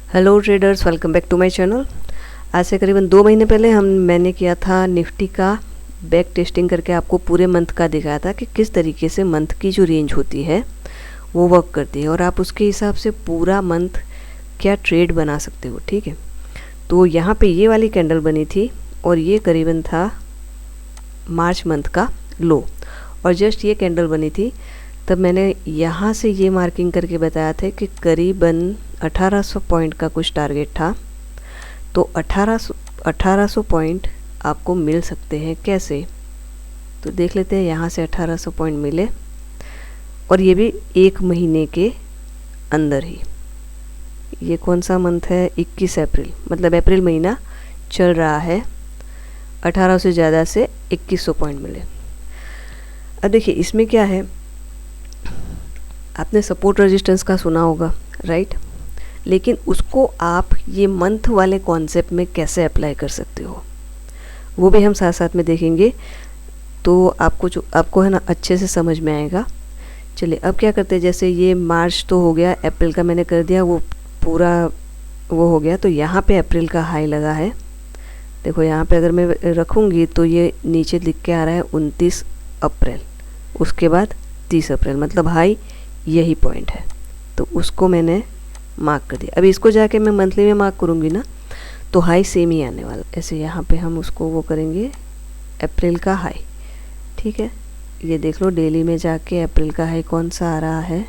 Hello traders, welcome back to my channel. आज से करीबन 2 महीने पहले मैंने किया था निफ्टी का बैक टेस्टिंग करके आपको पूरे मंथ का दिखाया था कि किस तरीके से मंथ की जो रेंज होती है वो वर्क करती है और आप उसके हिसाब से पूरा मंथ क्या ट्रेड बना सकते हो। ठीक है, तो यहाँ पे ये वाली कैंडल बनी थी और ये करीबन था मार्च मंथ का लो, और जस्ट ये कैंडल बनी थी तब मैंने यहाँ से ये मार्किंग करके बताया था कि करीबन 1800 पॉइंट का कुछ टारगेट था। तो 1800 पॉइंट आपको मिल सकते हैं कैसे, तो देख लेते हैं। यहाँ से 1800 पॉइंट मिले और ये भी 1 महीने के अंदर ही। ये कौन सा मंथ है? 21 अप्रैल, मतलब अप्रैल महीना चल रहा है। 1800 से ज़्यादा से 2100 पॉइंट मिले। अब देखिए इसमें क्या है, आपने सपोर्ट रेजिस्टेंस का सुना होगा, राइट? लेकिन उसको आप ये मंथ वाले कॉन्सेप्ट में कैसे अप्लाई कर सकते हो वो भी हम साथ साथ में देखेंगे, तो आपको है ना अच्छे से समझ में आएगा। चलिए अब क्या करते हैं, जैसे ये मार्च तो हो गया, अप्रैल का मैंने कर दिया, वो पूरा वो हो गया। तो यहाँ पे अप्रैल का हाई लगा है। देखो यहाँ पे अगर मैं रखूँगी तो ये नीचे लिख के आ रहा है 29 अप्रैल, उसके बाद 30 अप्रैल, मतलब हाई यही पॉइंट है। तो उसको मैंने मार्क कर दिया। अभी इसको जाके मैं मंथली में मार्क करूँगी ना तो हाई सेम ही आने वाला। ऐसे यहाँ पे हम उसको वो करेंगे अप्रैल का हाई। ठीक है, ये देख लो डेली में जाके अप्रैल का हाई कौन सा आ रहा है,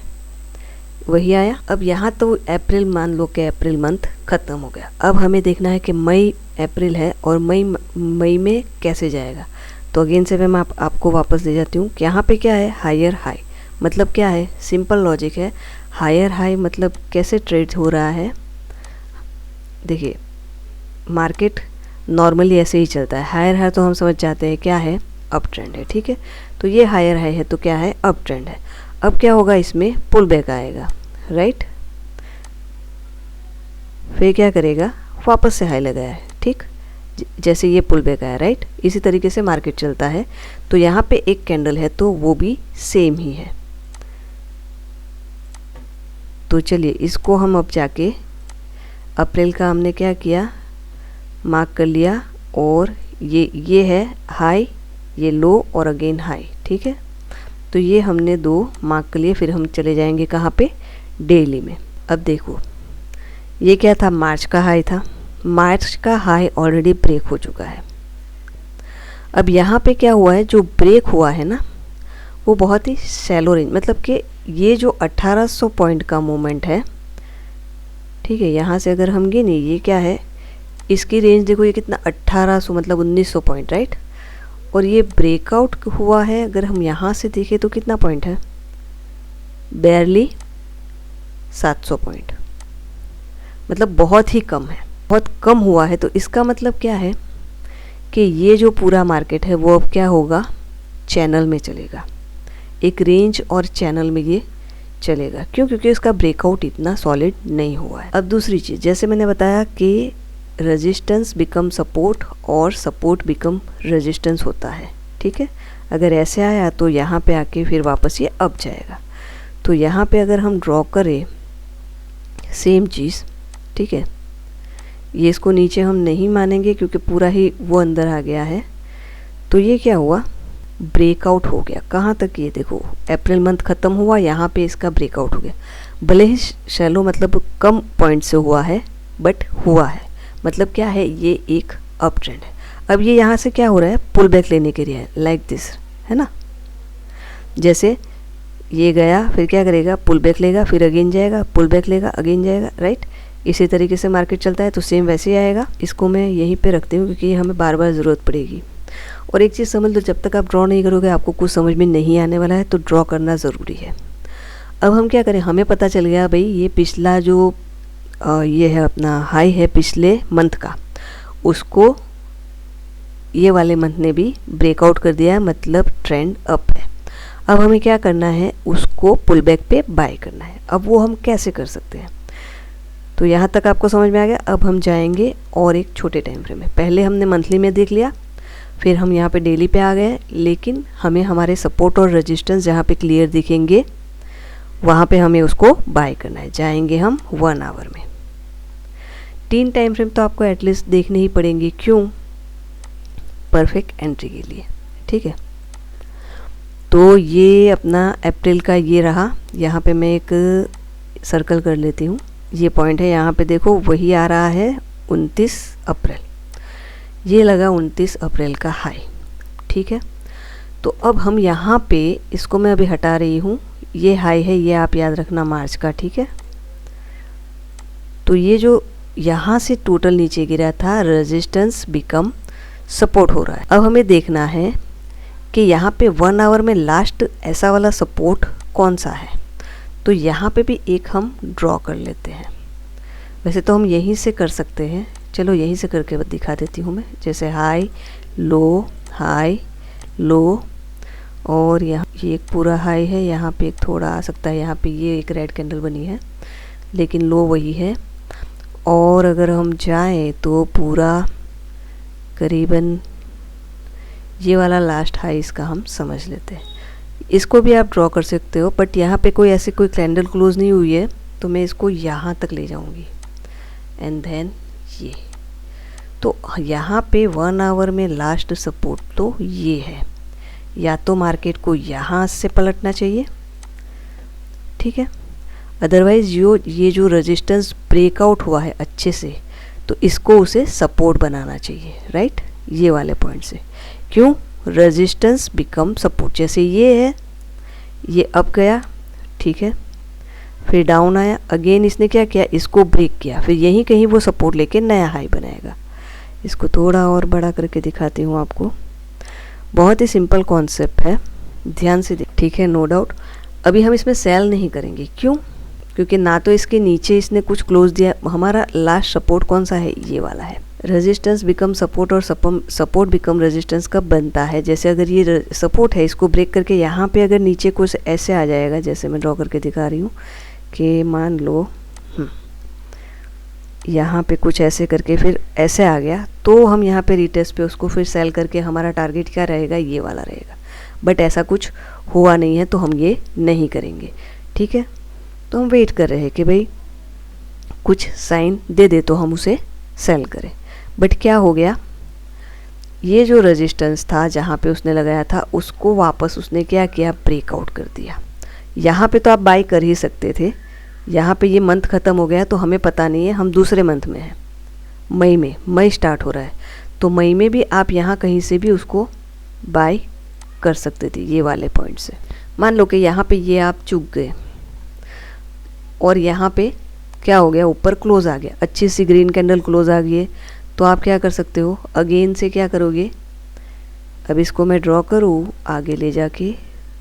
वही आया। अब यहाँ तो अप्रैल मान लो कि अप्रैल मंथ ख़त्म हो गया। अब हमें देखना है कि मई अप्रैल है और मई में कैसे जाएगा। तो अगेन से मैं आपको वापस ले जाती हूँ कि यहाँ पे क्या है, हायर हाई, मतलब क्या है, सिंपल लॉजिक है। हायर हाई मतलब कैसे ट्रेड हो रहा है। देखिए मार्केट नॉर्मली ऐसे ही चलता है। हायर हाई तो हम समझ जाते हैं क्या है, अप ट्रेंड है। ठीक है, तो ये हायर हाई है तो क्या है, अप ट्रेंड है। अब क्या होगा, इसमें पुल बैक आएगा, राइट? फिर क्या करेगा, वापस से हाई लगाया है। ठीक, जैसे ये पुल बैक आया, राइट? इसी तरीके से मार्केट चलता है। तो यहाँ पे एक कैंडल है तो वो भी सेम ही है। तो चलिए इसको हम अब जाके अप्रैल का हमने क्या किया, मार्क कर लिया, और ये है हाई, ये लो और अगेन हाई। ठीक है, तो ये हमने 2 मार्क कर लिए। फिर हम चले जाएंगे कहाँ पे, डेली में। अब देखो ये क्या था, मार्च का हाई था। मार्च का हाई ऑलरेडी ब्रेक हो चुका है। अब यहाँ पे क्या हुआ है, जो ब्रेक हुआ है ना वो बहुत ही शैलो रेंज, मतलब कि ये जो 1800 पॉइंट का मूवमेंट है, ठीक है, यहाँ से अगर हम गिने ये क्या है, इसकी रेंज देखो ये कितना, 1800 मतलब 1900 पॉइंट, राइट? और ये ब्रेकआउट हुआ है, अगर हम यहाँ से देखें तो कितना पॉइंट है, बेयरली 700 पॉइंट, मतलब बहुत ही कम है, बहुत कम हुआ है। तो इसका मतलब क्या है कि ये जो पूरा मार्केट है वो अब क्या होगा, चैनल में चलेगा, एक रेंज और चैनल में ये चलेगा। क्यों? क्योंकि इसका ब्रेकआउट इतना सॉलिड नहीं हुआ है। अब दूसरी चीज़, जैसे मैंने बताया कि रेजिस्टेंस बिकम सपोर्ट और सपोर्ट बिकम रेजिस्टेंस होता है। ठीक है, अगर ऐसे आया तो यहाँ पे आके फिर वापस ये अप जाएगा। तो यहाँ पे अगर हम ड्रॉ करें सेम चीज़, ठीक है, ये इसको नीचे हम नहीं मानेंगे क्योंकि पूरा ही वो अंदर आ गया है। तो ये क्या हुआ, ब्रेकआउट हो गया। कहाँ तक, ये देखो अप्रैल मंथ ख़त्म हुआ, यहाँ पे इसका ब्रेकआउट हो गया। भले ही शैलो मतलब कम पॉइंट से हुआ है, बट हुआ है, मतलब क्या है, ये एक अप ट्रेंड है। अब ये यहाँ से क्या हो रहा है, पुल बैक लेने के लिए है, लाइक दिस, है ना? जैसे ये गया, फिर क्या करेगा, पुल बैक लेगा, फिर अगेन जाएगा, पुल बैक लेगा, अगेन जाएगा, राइट? इसी तरीके से मार्केट चलता है। तो सेम वैसे ही आएगा। इसको मैं यहीं पे रखती हूँ क्योंकि ये हमें बार बार ज़रूरत पड़ेगी। और एक चीज़ समझ लो, जब तक आप ड्रॉ नहीं करोगे आपको कुछ समझ में नहीं आने वाला है, तो ड्रॉ करना ज़रूरी है। अब हम क्या करें, हमें पता चल गया भाई ये पिछला जो ये है अपना हाई है पिछले मंथ का, उसको ये वाले मंथ ने भी ब्रेकआउट कर दिया है, मतलब ट्रेंड अप है। अब हमें क्या करना है, उसको पुल बैक पे बाय करना है। अब वो हम कैसे कर सकते हैं, तो यहाँ तक आपको समझ में आ गया। अब हम जाएंगे और एक छोटे टाइम फ्रेम में। पहले हमने मंथली में देख लिया, फिर हम यहाँ पे डेली पे आ गए, लेकिन हमें हमारे सपोर्ट और रेजिस्टेंस जहाँ पे क्लियर दिखेंगे वहाँ पे हमें उसको बाय करना है। जाएंगे हम 1 आवर में। 3 टाइम फ्रेम तो आपको एटलीस्ट देखने ही पड़ेंगे। क्यों? परफेक्ट एंट्री के लिए। ठीक है, तो ये अपना अप्रैल का ये रहा। यहाँ पे मैं एक सर्कल कर लेती हूँ। ये पॉइंट है, यहाँ पे देखो वही आ रहा है 29 अप्रैल, ये लगा 29 अप्रैल का हाई। ठीक है, तो अब हम यहाँ पे इसको मैं अभी हटा रही हूँ। ये हाई है, ये आप याद रखना मार्च का। ठीक है, तो ये जो यहाँ से टोटल नीचे गिरा था, रेजिस्टेंस बिकम सपोर्ट हो रहा है। अब हमें देखना है कि यहाँ पे 1 आवर में लास्ट ऐसा वाला सपोर्ट कौन सा है। तो यहाँ पे भी एक हम ड्रॉ कर लेते हैं। वैसे तो हम यहीं से कर सकते हैं, चलो यहीं से करके दिखा देती हूँ मैं। जैसे हाई लो, और यहाँ ये एक पूरा हाई है, यहाँ पे एक थोड़ा आ सकता है, यहाँ पे ये एक रेड कैंडल बनी है, लेकिन लो वही है। और अगर हम जाएं तो पूरा करीबन ये वाला लास्ट हाई इसका हम समझ लेते हैं। इसको भी आप ड्रॉ कर सकते हो, बट यहाँ पे कोई ऐसे कोई कैंडल क्लोज नहीं हुई है, तो मैं इसको यहाँ तक ले जाऊँगी एंड देन ये। तो यहाँ पे 1 आवर में लास्ट सपोर्ट तो ये है, या तो मार्केट को यहाँ से पलटना चाहिए। ठीक है, अदरवाइज़ ये जो रेजिस्टेंस ब्रेकआउट हुआ है अच्छे से, तो इसको उसे सपोर्ट बनाना चाहिए, राइट, ये वाले पॉइंट से। क्यों? Resistance become support. जैसे ये है, ये अप गया, ठीक है, फिर डाउन आया, अगेन इसने क्या किया, इसको ब्रेक किया, फिर यहीं कहीं वो सपोर्ट लेके नया हाई बनाएगा। इसको थोड़ा और बड़ा करके दिखाती हूँ आपको। बहुत ही सिंपल कॉन्सेप्ट है, ध्यान से देख। ठीक है, नो डाउट। अभी हम इसमें सेल नहीं करेंगे। क्यों? क्योंकि ना तो इसके नीचे इसने कुछ क्लोज दिया। हमारा लास्ट सपोर्ट कौन सा है? ये वाला है। रेजिस्टेंस बिकम सपोर्ट और सपोर्ट बिकम रेजिस्टेंस कब बनता है? जैसे अगर ये सपोर्ट है, इसको ब्रेक करके यहाँ पे अगर नीचे कुछ ऐसे आ जाएगा, जैसे मैं ड्रॉ करके दिखा रही हूँ कि मान लो यहाँ पे कुछ ऐसे करके फिर ऐसे आ गया, तो हम यहाँ पे रिटेस्ट पे उसको फिर सेल करके हमारा टारगेट क्या रहेगा? ये वाला रहेगा। बट ऐसा कुछ हुआ नहीं है, तो हम ये नहीं करेंगे। ठीक है, तो हम वेट कर रहे हैं कि भाई कुछ साइन दे दे तो हम उसे सेल करें। बट क्या हो गया, ये जो रेजिस्टेंस था जहाँ पे उसने लगाया था, उसको वापस उसने क्या किया? ब्रेकआउट कर दिया। यहाँ पे तो आप बाई कर ही सकते थे। यहाँ पे ये मंथ ख़त्म हो गया, तो हमें पता नहीं है, हम दूसरे मंथ में हैं, मई स्टार्ट हो रहा है, तो मई में भी आप यहाँ कहीं से भी उसको बाई कर सकते थे, ये वाले पॉइंट से। मान लो कि यहाँ पे ये आप चूक गए और यहाँ पे क्या हो गया? ऊपर क्लोज आ गया, अच्छी सी ग्रीन कैंडल क्लोज आ गई है, तो आप क्या कर सकते हो? अगेन से क्या करोगे? अब इसको मैं ड्रॉ करूँ आगे ले जाके,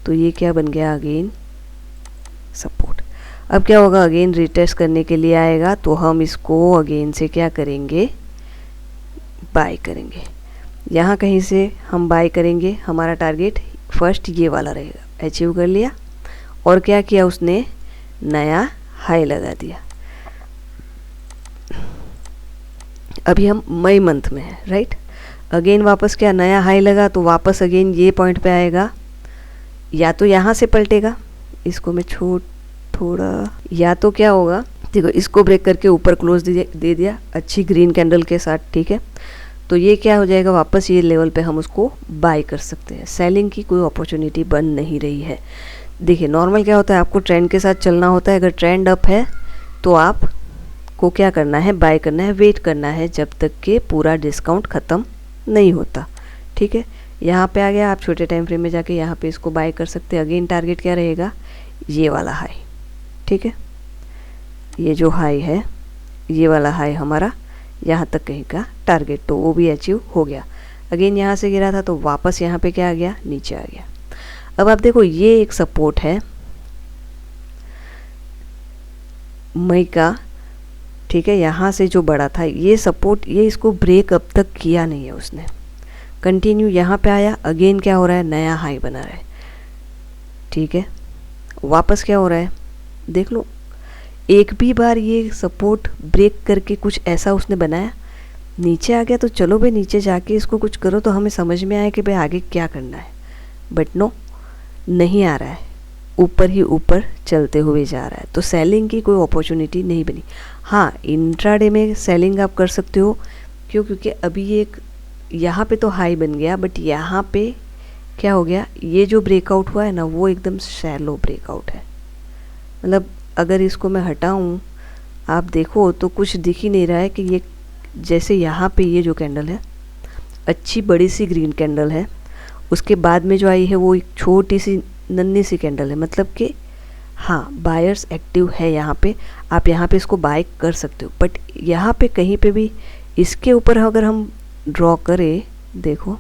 तो ये क्या बन गया? Again support. अब क्या होगा? अगेन रिटेस्ट करने के लिए आएगा, तो हम इसको अगेन से क्या करेंगे? बाय करेंगे। यहाँ कहीं से हम बाय करेंगे, हमारा टारगेट फर्स्ट ये वाला रहेगा, अचीव कर लिया। और क्या किया उसने? नया हाई लगा दिया। अभी हम मई मंथ में हैं, राइट। अगेन वापस क्या? नया हाई लगा, तो वापस अगेन ये पॉइंट पे आएगा, या तो यहाँ से पलटेगा, इसको मैं थोड़ा, या तो क्या होगा, देखो इसको ब्रेक करके ऊपर क्लोज दे दिया अच्छी ग्रीन कैंडल के साथ, ठीक है, तो ये क्या हो जाएगा? वापस ये लेवल पे हम उसको बाय कर सकते हैं। सेलिंग की कोई अपॉर्चुनिटी बन नहीं रही है। देखिए नॉर्मल क्या होता है, आपको ट्रेंड के साथ चलना होता है। अगर ट्रेंड अप है तो आप को क्या करना है? बाय करना है, वेट करना है जब तक कि पूरा डिस्काउंट ख़त्म नहीं होता। ठीक है, यहाँ पे आ गया, आप छोटे टाइम फ्रेम में जाके यहाँ पे इसको बाय कर सकते हैं। अगेन टारगेट क्या रहेगा? ये वाला हाई, ठीक है, ये जो हाई है, ये वाला हाई हमारा यहाँ तक कहीं का टारगेट, तो वो भी अचीव हो गया। अगेन यहाँ से गिरा था, तो वापस यहाँ पे क्या आ गया? नीचे आ गया। अब आप देखो ये एक सपोर्ट है मई का, ठीक है, यहाँ से जो बड़ा था ये सपोर्ट, ये इसको ब्रेक अब तक किया नहीं है उसने, कंटिन्यू यहाँ पे आया। अगेन क्या हो रहा है? नया हाई बना रहा है, ठीक है। वापस क्या हो रहा है? देख लो, एक भी बार ये सपोर्ट ब्रेक करके कुछ ऐसा उसने बनाया, नीचे आ गया, तो चलो भाई नीचे जाके इसको कुछ करो तो हमें समझ में आए कि भाई आगे क्या करना है। बट नो, नहीं आ रहा है, ऊपर ही ऊपर चलते हुए जा रहा है, तो सेलिंग की कोई अपॉर्चुनिटी नहीं बनी। हाँ, इंट्राडे में सेलिंग आप कर सकते हो। क्यों? क्योंकि अभी ये एक यहाँ पे तो हाई बन गया, बट यहाँ पे क्या हो गया, ये जो ब्रेकआउट हुआ है ना वो एकदम शैलो ब्रेकआउट है। मतलब अगर इसको मैं हटाऊँ, आप देखो तो कुछ दिख ही नहीं रहा है कि ये, जैसे यहाँ पे ये जो कैंडल है अच्छी बड़ी सी ग्रीन कैंडल है, उसके बाद में जो आई है वो एक छोटी सी नन्ही सी कैंडल है। मतलब कि हाँ, बायर्स एक्टिव है यहाँ पे, आप यहाँ पे इसको बाय कर सकते हो। बट यहाँ पे कहीं पे भी इसके ऊपर अगर हम ड्रॉ करें, देखो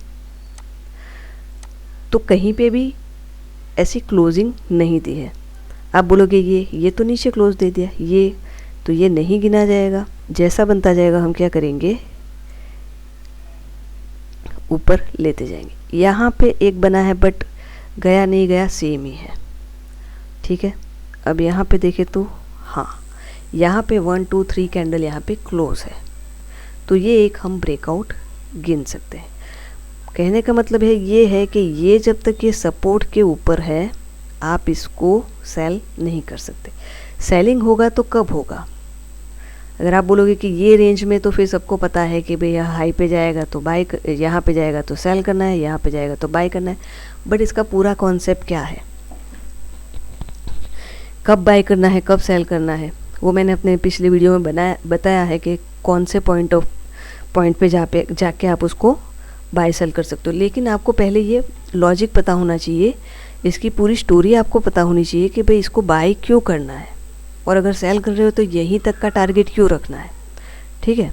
तो कहीं पे भी ऐसी क्लोजिंग नहीं दी है। आप बोलोगे ये तो नीचे क्लोज दे दिया, ये तो ये नहीं गिना जाएगा। जैसा बनता जाएगा हम क्या करेंगे, ऊपर लेते जाएंगे। यहाँ पे एक बना है बट गया नहीं गया, सेम ही है, ठीक है। अब यहाँ पे देखें तो हाँ, यहाँ पे 1 2 3 कैंडल यहाँ पे क्लोज है, तो ये एक हम ब्रेकआउट गिन सकते हैं। कहने का मतलब है ये है कि ये जब तक ये सपोर्ट के ऊपर है आप इसको सेल नहीं कर सकते। सेलिंग होगा तो कब होगा? अगर आप बोलोगे कि ये रेंज में, तो फिर सबको पता है कि भाई यहाँ हाई पे जाएगा तो बाय, यहाँ पे जाएगा तो सेल करना है, यहाँ पे जाएगा तो बाय करना है। बट इसका पूरा कॉन्सेप्ट क्या है, कब बाय करना है, कब सेल करना है, वो मैंने अपने पिछले वीडियो में बताया है कि कौन से पॉइंट पे जाके आप उसको बाय सेल कर सकते हो। लेकिन आपको पहले ये लॉजिक पता होना चाहिए, इसकी पूरी स्टोरी आपको पता होनी चाहिए कि भाई इसको बाय क्यों करना है, और अगर सेल कर रहे हो तो यहीं तक का टारगेट क्यों रखना है, ठीक है।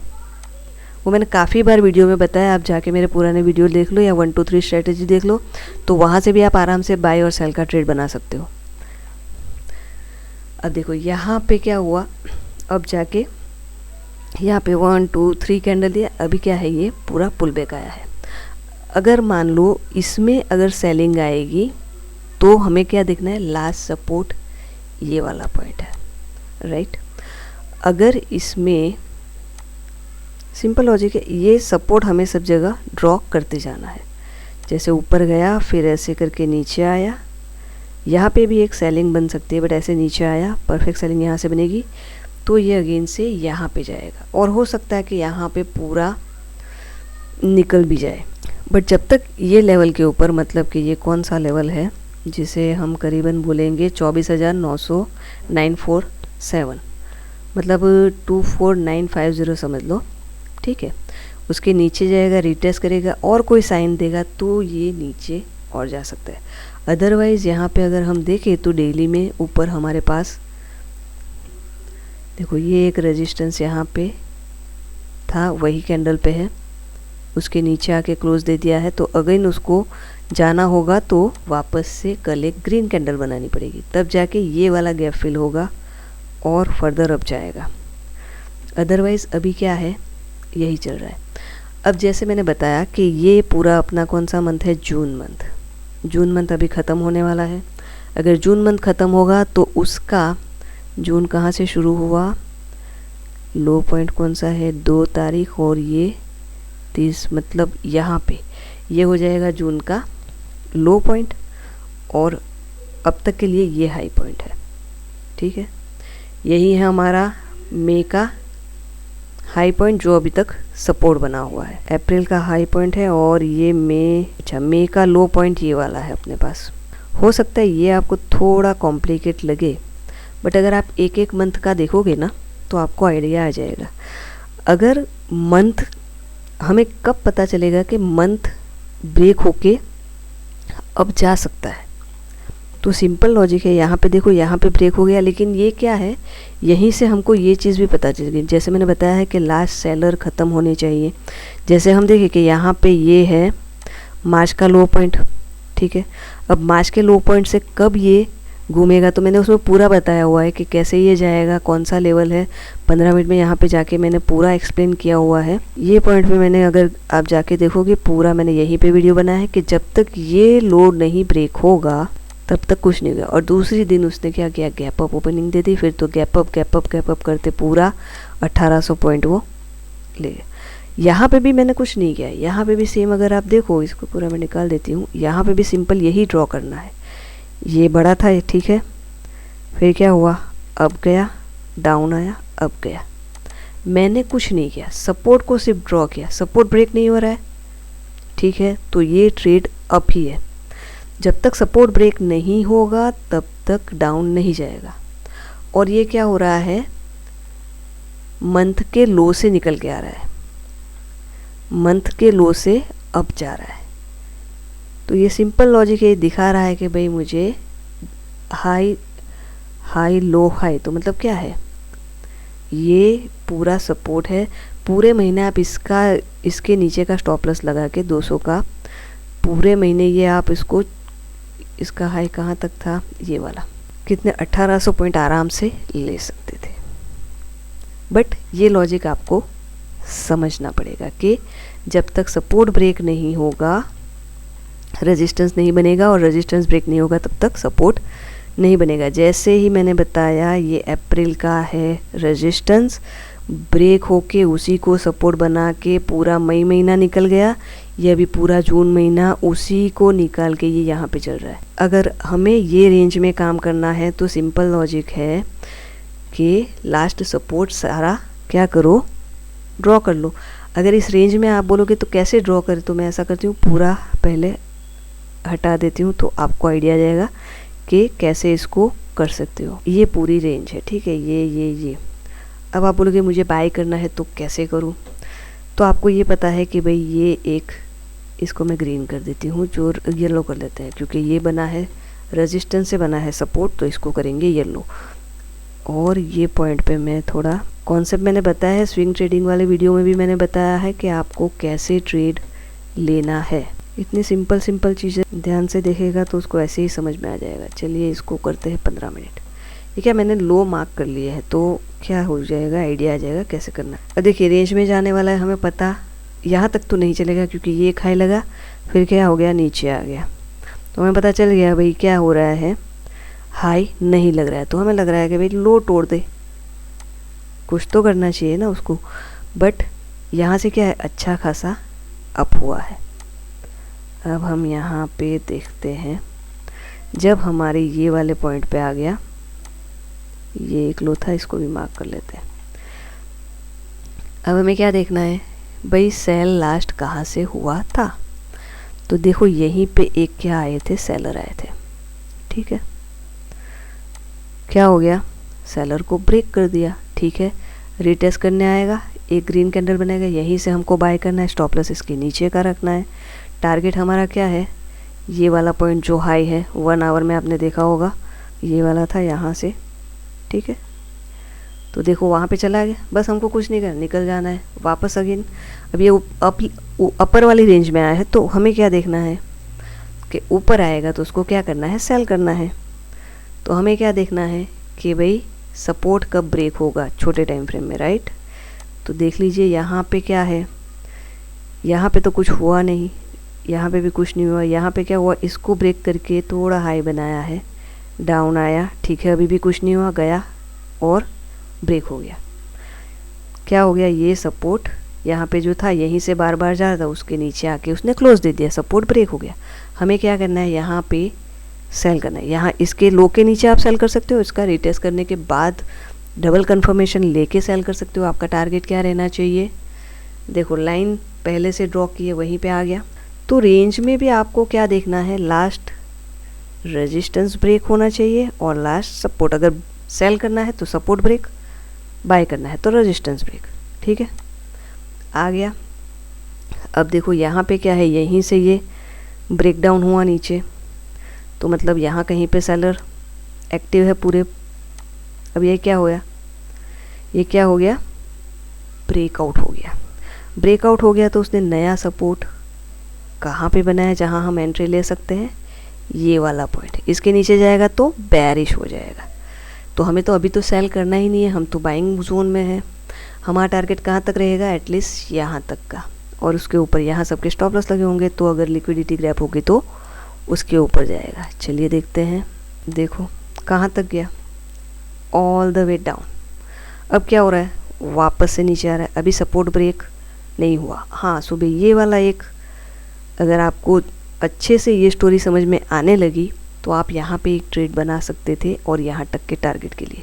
वो मैंने काफ़ी बार वीडियो में बताया, आप जाके मेरे पुराने वीडियो देख लो या 1 2 3 स्ट्रेटेजी देख लो, तो वहाँ से भी आप आराम से बाय और सेल का ट्रेड बना सकते हो। अब देखो यहाँ पे क्या हुआ, अब जाके यहाँ पे 1 2 3 कैंडल दिया, अभी क्या है, ये पूरा पुल बैक आया है। अगर मान लो इसमें अगर सेलिंग आएगी तो हमें क्या देखना है, लास्ट सपोर्ट ये वाला पॉइंट है, राइट। अगर इसमें सिंपल लॉजिक है, ये सपोर्ट हमें सब जगह ड्रॉ करते जाना है। जैसे ऊपर गया फिर ऐसे करके नीचे आया, यहाँ पे भी एक सेलिंग बन सकती है, बट ऐसे नीचे आया, परफेक्ट सेलिंग यहाँ से बनेगी तो ये अगेन से यहाँ पे जाएगा, और हो सकता है कि यहाँ पे पूरा निकल भी जाए। बट जब तक ये लेवल के ऊपर, मतलब कि ये कौन सा लेवल है जिसे हम करीबन बोलेंगे 24,947, मतलब 24950 समझ लो, ठीक है। उसके नीचे जाएगा, रिटेस्ट करेगा और कोई साइन देगा तो ये नीचे और जा सकता है। अदरवाइज़ यहाँ पे अगर हम देखें तो डेली में ऊपर हमारे पास देखो ये एक रेजिस्टेंस यहाँ पे था, वही कैंडल पे है, उसके नीचे आके क्लोज दे दिया है, तो अगेन उसको जाना होगा तो वापस से कल एक ग्रीन कैंडल बनानी पड़ेगी, तब जाके ये वाला गैप फिल होगा और फर्दर अप जाएगा। अदरवाइज़ अभी क्या है, यही चल रहा है। अब जैसे मैंने बताया कि ये पूरा अपना कौन सा मंथ है, जून मंथ। जून मंथ अभी ख़त्म होने वाला है। अगर जून मंथ ख़त्म होगा तो उसका जून कहाँ से शुरू हुआ, लो पॉइंट कौन सा है, 2 तारीख और ये 30, मतलब यहाँ पे ये हो जाएगा जून का लो पॉइंट, और अब तक के लिए ये हाई पॉइंट है, ठीक है। यही है हमारा मई का हाई पॉइंट जो अभी तक सपोर्ट बना हुआ है। अप्रैल का हाई पॉइंट है और ये मई का लो पॉइंट ये वाला है अपने पास। हो सकता है ये आपको थोड़ा कॉम्प्लिकेट लगे, बट अगर आप एक एक मंथ का देखोगे ना तो आपको आइडिया आ जाएगा। अगर मंथ, हमें कब पता चलेगा कि मंथ ब्रेक होके अब जा सकता है, तो सिंपल लॉजिक है। यहाँ पे देखो, यहाँ पे ब्रेक हो गया, लेकिन ये क्या है, यहीं से हमको ये चीज़ भी पता चल गई। जैसे मैंने बताया है कि लास्ट सेलर ख़त्म होने चाहिए। जैसे हम देखें कि यहाँ पे ये है मार्च का लो पॉइंट, ठीक है। अब मार्च के लो पॉइंट से कब ये घूमेगा, तो मैंने उसमें पूरा बताया हुआ है कि कैसे ये जाएगा, कौन सा लेवल है। 15 मिनट में यहाँ पे जाके मैंने पूरा एक्सप्लेन किया हुआ है। ये पॉइंट पे मैंने, अगर आप जाके देखोगे पूरा, मैंने यहीं पे वीडियो बनाया है कि जब तक ये लो नहीं ब्रेक होगा तब तक कुछ नहीं होगा। और दूसरी दिन उसने क्या किया, गैप अप ओपनिंग दे दी, फिर तो गैप अप करते पूरा 1800 पॉइंट वो ले गया। यहाँ पे भी मैंने कुछ नहीं किया, यहाँ पे भी सेम, अगर आप देखो, इसको पूरा मैं निकाल देती हूँ, यहाँ पे भी सिंपल यही ड्रॉ करना है। ये बड़ा था, ठीक है, फिर क्या हुआ, अब गया, डाउन आया, अब गया, मैंने कुछ नहीं किया, सपोर्ट को सिर्फ ड्रॉ किया, सपोर्ट ब्रेक नहीं हो रहा है, ठीक है, तो ये ट्रेड अप ही है। जब तक सपोर्ट ब्रेक नहीं होगा तब तक डाउन नहीं जाएगा। और ये क्या हो रहा है, मंथ के लो से निकल के आ रहा है, मंथ के लो से अप जा रहा है। तो ये सिंपल लॉजिक है, दिखा रहा है कि भाई मुझे हाई हाई लो हाई, तो मतलब क्या है, ये पूरा सपोर्ट है। पूरे महीने आप इसके नीचे का स्टॉप लॉस लगा के 200 का पूरे महीने ये आप इसका हाई कहाँ तक था, ये वाला, कितने 1800 पॉइंट आराम से ले सकते थे। बट ये लॉजिक आपको समझना पड़ेगा कि जब तक सपोर्ट ब्रेक नहीं होगा रेजिस्टेंस नहीं बनेगा, और रेजिस्टेंस ब्रेक नहीं होगा तब तक सपोर्ट नहीं बनेगा। जैसे ही मैंने बताया ये अप्रैल का है रेजिस्टेंस, ब्रेक होके उसी को सपोर्ट बना के पूरा मई महीना निकल गया, ये अभी पूरा जून महीना उसी को निकाल के ये यहाँ पे चल रहा है। अगर हमें ये रेंज में काम करना है तो सिंपल लॉजिक है कि लास्ट सपोर्ट सारा क्या करो, ड्रॉ कर लो। अगर इस रेंज में आप बोलोगे तो कैसे ड्रॉ करें, तो मैं ऐसा करती हूँ, पूरा पहले हटा देती हूँ तो आपको आइडिया आ जाएगा कि कैसे इसको कर सकते हो। ये पूरी रेंज है, ठीक है, ये अब आप बोलोगे मुझे बाय करना है तो कैसे करूँ, तो आपको ये पता है कि भाई ये एक, इसको मैं ग्रीन कर देती हूँ, जो येलो कर लेते हैं, क्योंकि ये बना है रेजिस्टेंस से बना है सपोर्ट, तो इसको करेंगे येलो। और ये पॉइंट पे मैं थोड़ा कॉन्सेप्ट मैंने बताया है, स्विंग ट्रेडिंग वाले वीडियो में भी मैंने बताया है कि आपको कैसे ट्रेड लेना है। इतनी सिंपल चीज़ें ध्यान से देखेगा तो उसको ऐसे ही समझ में आ जाएगा। चलिए इसको करते हैं 15 मिनट। ये क्या, मैंने लो मार्क कर लिए है तो क्या हो जाएगा, आइडिया आ जाएगा कैसे करना है। अब देखिए रेंज में जाने वाला है, हमें पता यहाँ तक तो नहीं चलेगा क्योंकि ये एक हाई लगा, फिर क्या हो गया, नीचे आ गया, तो हमें पता चल गया भाई क्या हो रहा है, हाई नहीं लग रहा है, तो हमें लग रहा है कि भाई लो तोड़ दे, कुछ तो करना चाहिए ना उसको। बट यहाँ से क्या है, अच्छा खासा अप हुआ है। अब हम यहाँ पे देखते हैं, जब हमारे ये वाले पॉइंट पे आ गया, ये एक लो था, इसको भी मार्क कर लेते हैं। अब हमें क्या देखना है भाई, सेल लास्ट कहाँ से हुआ था, तो देखो यहीं पे एक क्या आए थे, सेलर आए थे, ठीक है, क्या हो गया, सेलर को ब्रेक कर दिया, ठीक है, रिटेस्ट करने आएगा, एक ग्रीन कैंडल बनेगा, यहीं से हमको बाय करना है, स्टॉप लॉस इसके नीचे का रखना है। टारगेट हमारा क्या है, ये वाला पॉइंट जो हाई है 1 आवर में आपने देखा होगा, ये वाला था यहाँ से, ठीक है, तो देखो वहाँ पे चला गया, बस हमको कुछ नहीं करना, निकल जाना है वापस अगेन। अब ये अपर वाली रेंज में आया है, तो हमें क्या देखना है कि ऊपर आएगा तो उसको क्या करना है, सेल करना है। तो हमें क्या देखना है कि भाई सपोर्ट कब ब्रेक होगा, छोटे टाइम फ्रेम में, राइट। तो देख लीजिए यहाँ पे क्या है, यहाँ पे तो कुछ हुआ नहीं, यहाँ पे भी कुछ नहीं हुआ, यहाँ पे क्या हुआ, इसको ब्रेक करके थोड़ा हाई बनाया है, डाउन आया, ठीक है, अभी भी कुछ नहीं हुआ, गया और ब्रेक हो गया। क्या हो गया, ये सपोर्ट यहाँ पे जो था यहीं से बार बार जा रहा था, उसके नीचे आके उसने क्लोज दे दिया, सपोर्ट ब्रेक हो गया। हमें क्या करना है, यहाँ पे सेल करना है, यहाँ इसके लो के नीचे आप सेल कर सकते हो, इसका रिटेस्ट करने के बाद डबल कंफर्मेशन लेके सेल कर सकते हो। आपका टारगेट क्या रहना चाहिए, देखो लाइन पहले से ड्रॉ की है, वहीं पे आ गया। तो रेंज में भी आपको क्या देखना है, लास्ट रेजिस्टेंस ब्रेक होना चाहिए और लास्ट सपोर्ट, अगर सेल करना है तो सपोर्ट ब्रेक, बाय करना है तो रेजिस्टेंस ब्रेक, ठीक है, आ गया। अब देखो यहाँ पे क्या है, यहीं से ये ब्रेक डाउन हुआ नीचे, तो मतलब यहाँ कहीं पे सेलर एक्टिव है पूरे। अब ये क्या हो गया, ये क्या हो गया, ब्रेकआउट हो गया। ब्रेकआउट हो गया तो उसने नया सपोर्ट कहाँ पे बनाया, जहाँ हम एंट्री ले सकते हैं, ये वाला पॉइंट, इसके नीचे जाएगा तो बेरिश हो जाएगा। तो हमें तो अभी तो सेल करना ही नहीं है, हम तो बाइंग जोन में हैं। हमारा टारगेट कहाँ तक रहेगा, एटलीस्ट यहाँ तक का, और उसके ऊपर यहाँ सबके स्टॉप लॉस लगे होंगे, तो अगर लिक्विडिटी ग्रैप होगी तो उसके ऊपर जाएगा। चलिए देखते हैं, देखो कहाँ तक गया, ऑल द वे डाउन। अब क्या हो रहा है, वापस से नीचे आ रहा है, अभी सपोर्ट ब्रेक नहीं हुआ। हाँ, सुबह ये वाला एक, अगर आपको अच्छे से ये स्टोरी समझ में आने लगी तो आप यहाँ पे एक ट्रेड बना सकते थे और यहाँ तक के टारगेट के लिए,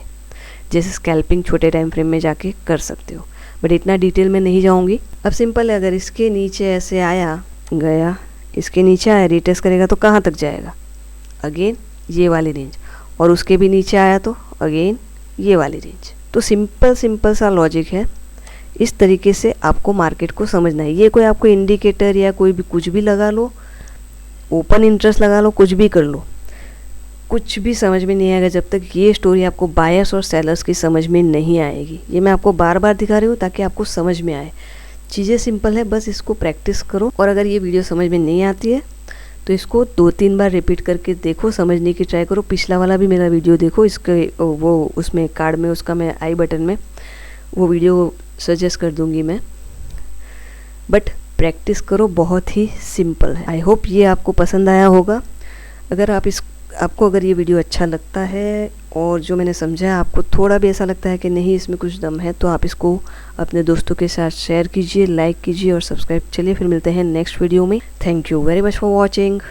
जैसे स्कैल्पिंग छोटे टाइम फ्रेम में जाके कर सकते हो। बट इतना डिटेल में नहीं जाऊँगी। अब सिंपल है, अगर इसके नीचे ऐसे आया गया, इसके नीचे आया, रिटेस्ट करेगा तो कहाँ तक जाएगा, अगेन ये वाली रेंज, और उसके भी नीचे आया तो अगेन ये वाली रेंज। तो सिंपल सा लॉजिक है। इस तरीके से आपको मार्केट को समझना है। ये कोई आपको इंडिकेटर या कोई भी कुछ भी लगा लो, ओपन इंटरेस्ट लगा लो, कुछ भी कर लो, कुछ भी समझ में नहीं आएगा जब तक ये स्टोरी आपको बायर्स और सेलर्स की समझ में नहीं आएगी। ये मैं आपको बार बार दिखा रही हूँ ताकि आपको समझ में आए। चीज़ें सिंपल है, बस इसको प्रैक्टिस करो। और अगर ये वीडियो समझ में नहीं आती है तो इसको 2-3 बार रिपीट करके देखो, समझने की ट्राई करो। पिछला वाला भी मेरा वीडियो देखो, इसके वो उसमें कार्ड में उसका मैं आई बटन में वो वीडियो सजेस्ट कर दूंगी मैं। बट प्रैक्टिस करो, बहुत ही सिंपल है। आई होप ये आपको पसंद आया होगा। अगर आपको अगर ये वीडियो अच्छा लगता है और जो मैंने समझा आपको थोड़ा भी ऐसा लगता है कि नहीं इसमें कुछ दम है, तो आप इसको अपने दोस्तों के साथ शेयर कीजिए, लाइक कीजिए और सब्सक्राइब। चलिए फिर मिलते हैं नेक्स्ट वीडियो में। Thank you very much for watching.